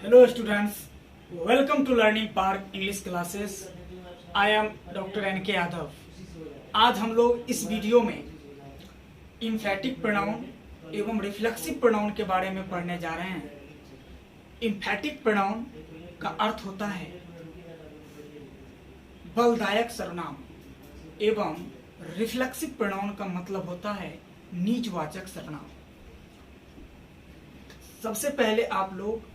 Hello students, welcome to Learning Park English classes. I am Dr. N.K. Yadav. आज हम लोग इस वीडियो में इम्फैटिक प्रोनाउन एवं रिफ्लेक्सिव प्रोनाउन के बारे में पढ़ने जा रहे हैं. इम्फैटिक प्रोनाउन का अर्थ होता है बलदायक सर्वनाम एवं रिफ्लेक्सिव प्रोनाउन का मतलब होता है नीचवाचक सर्वनाम. सबसे पहले आप लोग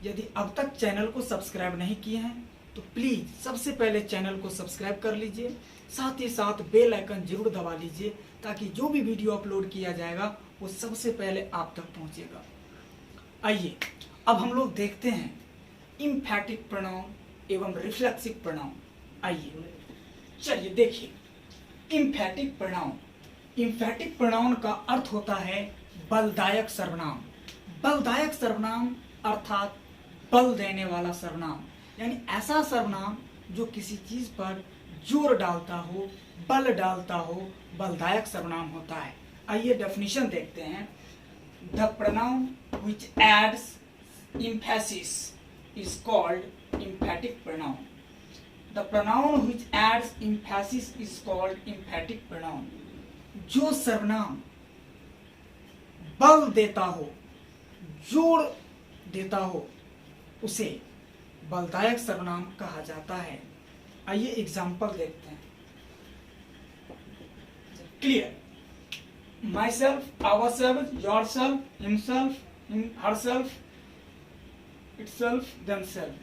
यदि अब तक चैनल को सब्सक्राइब नहीं किए हैं तो प्लीज सबसे पहले चैनल को सब्सक्राइब कर लीजिए, साथ ही साथ बेल आइकन जरूर दबा लीजिए ताकि जो भी वीडियो अपलोड किया जाएगा वो सबसे पहले आप तक पहुंचेगा. आइए अब हम लोग देखते हैं इम्फैटिक प्रोनाउन एवं रिफ्लेक्सिव प्रोनाउन. आइए चलिए देखिए इम्फैटिक प्रोनाउन. इम्फैटिक प्रोनाउन का अर्थ होता है बलदायक सर्वनाम. बलदायक सर्वनाम अर्थात बल देने वाला सर्वनाम, यानी ऐसा सर्वनाम जो किसी चीज पर जोर डालता हो, बल डालता हो, बलदायक सर्वनाम होता है. आइए डेफिनेशन देखते हैं. The pronoun which adds emphasis is called emphatic pronoun. The pronoun which adds emphasis is called emphatic pronoun. जो सर्वनाम बल देता हो, जोर देता हो, उसे बलदायक सर्वनाम कहा जाता है. आइए एग्जाम्पल देखते हैं. Clear. Myself, ourself, yourself, himself, herself, itself, themselves.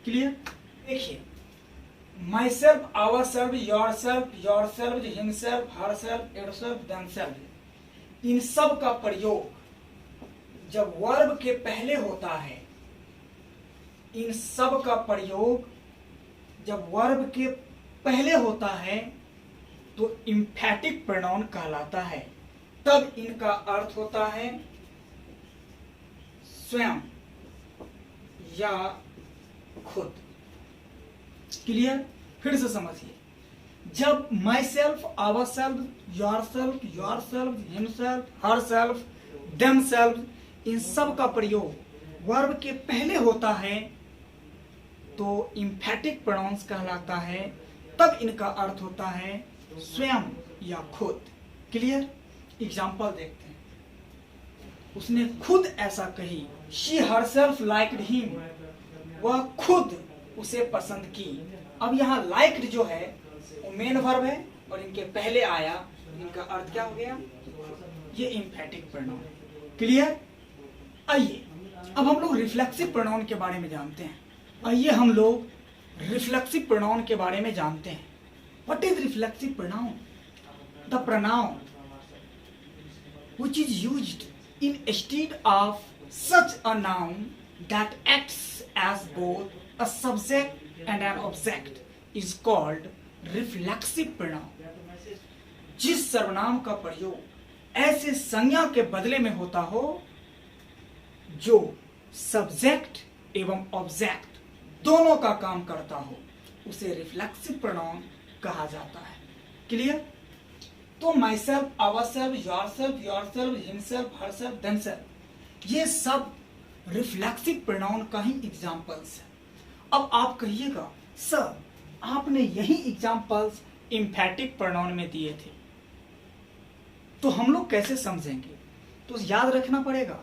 Clear. देखिए myself, ourself, yourself, himself, herself, itself, themselves. इन सब का प्रयोग जब वर्ब के पहले होता है, इन सब का प्रयोग जब वर्ब के पहले होता है तो इम्फैटिक प्रोनाउन कहलाता है. तब इनका अर्थ होता है स्वयं या खुद. क्लियर. फिर से समझिए. जब myself, ourself, yourself, himself, herself, themself, इन सब का प्रयोग वर्ब के पहले होता है तो इम्फैटिक प्रोनाउंस कहलाता है. तब इनका अर्थ होता है स्वयं या खुद. क्लियर. एग्जाम्पल देखते हैं. उसने खुद ऐसा कही. She herself liked him. वह खुद उसे पसंद की. अब यहाँ लाइक्ड जो है वो मेन वर्ब है और इनके पहले आया, इनका अर्थ क्या हो गया? ये इम्फैटिक प्रोनाउन. क्लियर. आइए अब हम लोग रिफ्लेक्सिव प्रोनाउन के बारे में जानते हैं. आइए हम लोग रिफ्लेक्सिव प्रोनाउन के बारे में जानते हैं. What is reflexive pronoun? The pronoun which is used instead of such a noun that acts as both a subject and an object is called reflexive pronoun. जिस सर्वनाम का प्रयोग ऐसे संज्ञा के बदले में होता हो जो सब्जेक्ट एवं ऑब्जेक्ट दोनों का काम करता हो, उसे रिफ्लेक्सिव प्रोनाउन कहा जाता है. क्लियर. तो myself, ourself, yourself, himself, herself, themselves, ये सब रिफ्लेक्सिव प्रोनाउन का ही एग्जाम्पल्स है. अब आप कहिएगा सर आपने यही एग्जाम्पल्स इम्फैटिक प्रोनाउन में दिए थे, तो हम लोग कैसे समझेंगे? तो याद रखना पड़ेगा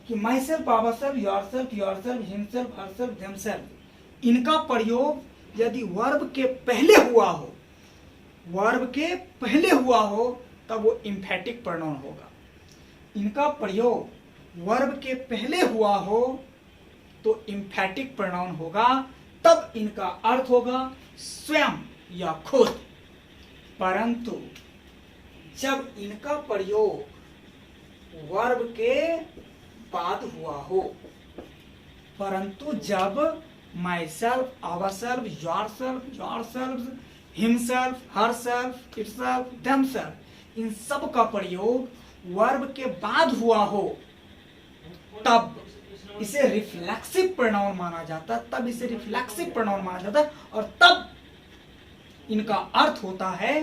कि myself, ourself, yourself, himself, herself, themselves, इनका प्रयोग यदि वर्ब के पहले हुआ हो, वर्ब के पहले हुआ हो तब वो इम्फैटिक प्रोनाउन होगा. इनका प्रयोग वर्ब के पहले हुआ हो तो इम्फैटिक प्रोनाउन होगा. तब इनका अर्थ होगा स्वयं या खुद. परंतु जब इनका प्रयोग वर्ब के बाद हुआ हो, परंतु जब myself, ourself, yourself, himself, herself, itself, themselves, इन सब का प्रयोग वर्ब के बाद हुआ हो तब इसे रिफ्लेक्सिव प्रोनाउन माना जाता है. तब इसे रिफ्लेक्सिव प्रोनाउन माना जाता है और तब इनका अर्थ होता है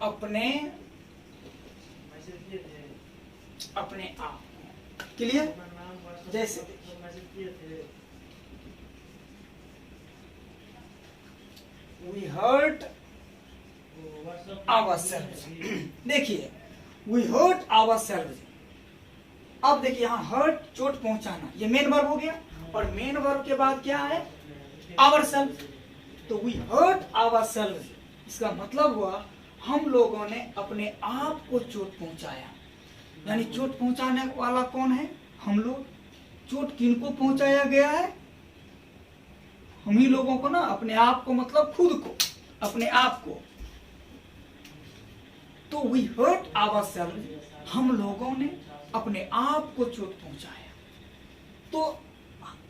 अपने आप. क्लियर? जैसे वी हर्ट ourselves, देखिए वी हर्ट ourselves। अब देखिए यहाँ हर्ट चोट पहुंचाना, ये मेन वर्ब हो गया, और मेन वर्ब के बाद क्या है? ourselves। तो वी हर्ट ourselves, इसका मतलब हुआ हम लोगों ने अपने आप को चोट पहुंचाया। यानी चोट पहुंचाने वाला कौन है? हम लोग। चोट किनको पहुंचाया गया है? हम ही लोगों को ना, अपने आप को, मतलब खुद को, अपने आप को। तो वी हर्ट आवरसेल्व्स, हम लोगों ने अपने आप को चोट पहुंचाया। तो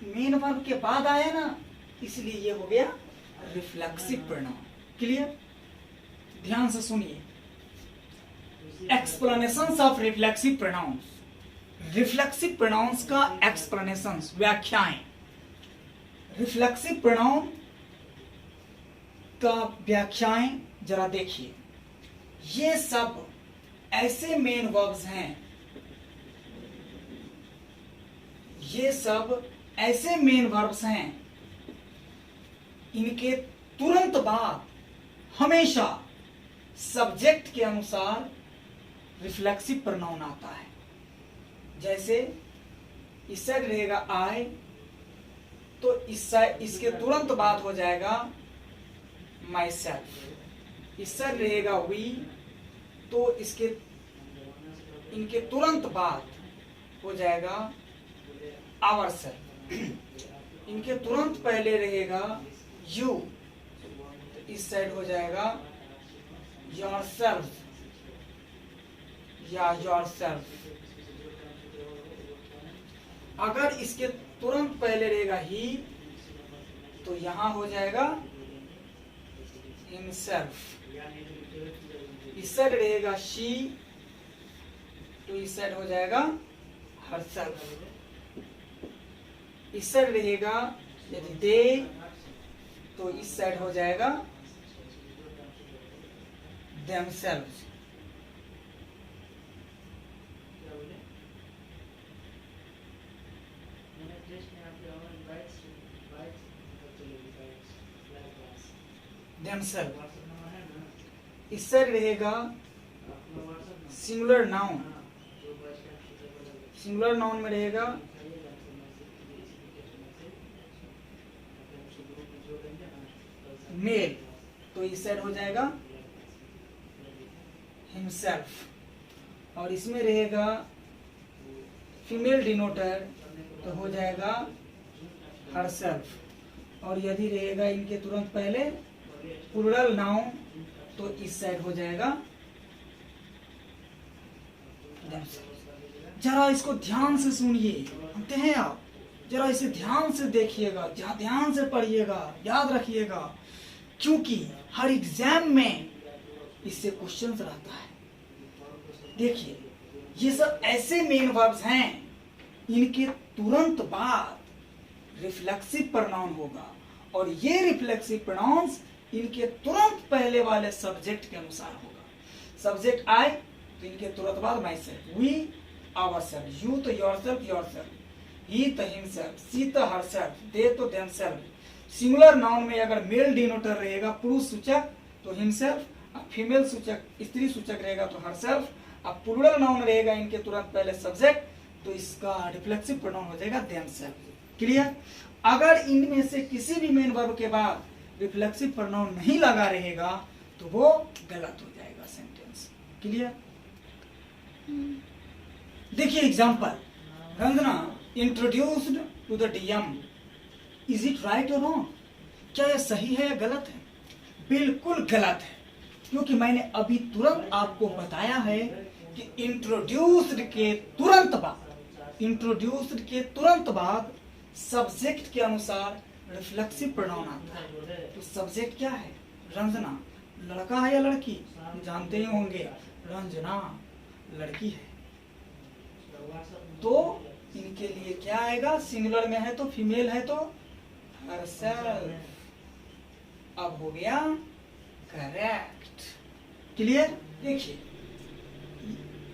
मेन वर्ब के बाद आया ना, इसलिए ये हो गया रिफ्लेक्सिव प्रोनाउन। क्लियर? ध्यान से सुनिए, explanations of reflexive pronouns. Reflexive pronouns का एक्सप्लेनेशंस, व्याख्याएं। रिफ्लेक्सिव प्रोनाउन का व्याख्याएं जरा देखिए। ये सब ऐसे मेन वर्ब्स हैं, ये सब ऐसे मेन वर्ब्स हैं, इनके तुरंत बाद हमेशा सब्जेक्ट के अनुसार रिफ्लेक्सिव प्रोनाउन आता है। जैसे इस साइड रहेगा आई, तो इस साइड, इसके तुरंत बाद हो जाएगा माई सेल्फ। इस साइड रहेगा वी, तो इसके, इनके तुरंत बाद हो जाएगा आवर सेल्फ। इनके तुरंत पहले रहेगा यू, तो इस साइड हो जाएगा योर सेल्फ या योर सेल्फ। अगर इसके तुरंत पहले रहेगा ही, तो यहां हो जाएगा हिमसेल्फ। इस साइड रहेगा शी, तो इस साइड हो जाएगा हरसेल्फ। इस साइड रहेगा यदि दे, तो इस साइड हो जाएगा themselves। themselves। इस साइड रहेगा सिंगुलर नाउन। सिंगुलर नाउन में रहेगा मेल, तो इस साइड हो जाएगा हिमसेल्फ। और इसमें रहेगा फीमेल डिनोटर, तो हो जाएगा हरसेल्फ। और यदि रहेगा इनके तुरंत पहले प्लूरल नाउन, तो इस साइड हो जाएगा themselves। जरा इसको ध्यान से सुनिए, सुनते हैं आप? जरा इसे ध्यान से देखिएगा, ध्यान से पढ़िएगा, याद रखिएगा, क्योंकि हर एग्जाम में इससे क्वेश्चन रहता है। देखिए, ये सब ऐसे मेन वर्ब्स हैं, इनके तुरंत बाद रिफ्लेक्सिव प्रोनाउन होगा, और ये रिफ्लेक्सिव प्रोनाउंस इनके तुरंत पहले वाले सब्जेक्ट के अनुसार होगा। सब्जेक्ट आए तो इनके तुरंत बाद myself, we ourself, you तो yourself yourself, he तो हिमसेल्फ, सी तो हर सेल्फ, दे तो देम सेल्फ। सिंगुलर नाउन में अगर मेल डिनोटर रहेगा पुरुष सूचक तो हिमसेल्फ, फीमेल सूचक स्त्री सूचक रहेगा तो हर सेल्फ, अब प्लूरल नाउन रहेगा इनके तुरंत पहले सब्जेक्ट, तो इसका रिफ्लेक्सिव प्रोनाउन हो जाएगा देम सेल्फ। क्लियर? अगर इनमें से किसी भी मेन वर्ब के बाद रिफ्लेक्सिव प्रोनाउन नहीं लगा रहेगा तो वो गलत हो जाएगा सेंटेंस। क्लियर? देखिए example, Ranjana introduced to the DM, is it right और रॉन्ग? क्या यह सही है या गलत है? बिल्कुल गलत है, क्योंकि मैंने अभी तुरंत आपको बताया है कि इंट्रोड्यूस्ड के तुरंत बाद, इंट्रोड्यूस्ड के तुरंत बाद सब्जेक्ट के अनुसार रिफ्लेक्सिव प्रोनाउन आता है। तो सब्जेक्ट क्या है? रंजना। लड़का है या लड़की? जानते ही होंगे, रंजना लड़की है। तो इनके लिए क्या आएगा? सिंगुलर में है तो फीमेल है तो हरसेल्फ। अब हो गया करेक्ट। क्लियर? देखिए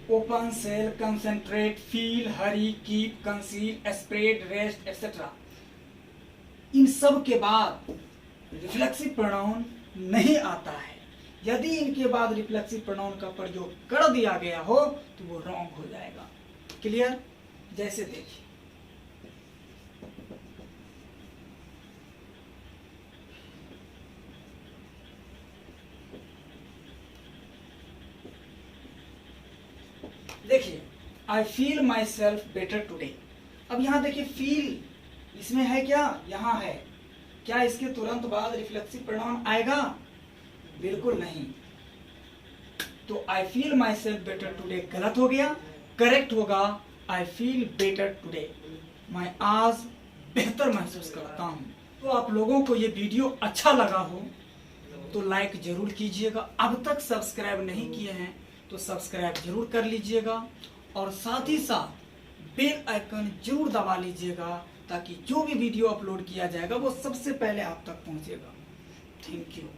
open, sell, concentrate, feel, hurry, keep, conceal, spread, rest etcetera. इन सब के बाद रिफ्लेक्सिव प्रोनाउन नहीं आता है। यदि इनके बाद रिफ्लेक्सिव प्रोनाउन का प्रयोग कर दिया गया हो तो वो रॉन्ग हो जाएगा। क्लियर? जैसे देखिए, देखिए I feel my self better today. अब यहां देखिए फील इसमें है क्या? यहां है। क्या इसके तुरंत बाद रिफ्लेक्सिव प्रोनाउन आएगा? बिल्कुल नहीं। तो I feel my self better today गलत हो गया। करेक्ट होगा आई फील बेटर टूडे, मैं आज बेहतर महसूस करता हूं। तो आप लोगों को ये वीडियो अच्छा लगा हो तो लाइक जरूर कीजिएगा। अब तक सब्सक्राइब नहीं किए हैं तो सब्सक्राइब जरूर कर लीजिएगा और साथ ही साथ बेल आइकन जरूर दबा लीजिएगा ताकि जो भी वीडियो अपलोड किया जाएगा वो सबसे पहले आप तक पहुंचेगा। Thank you.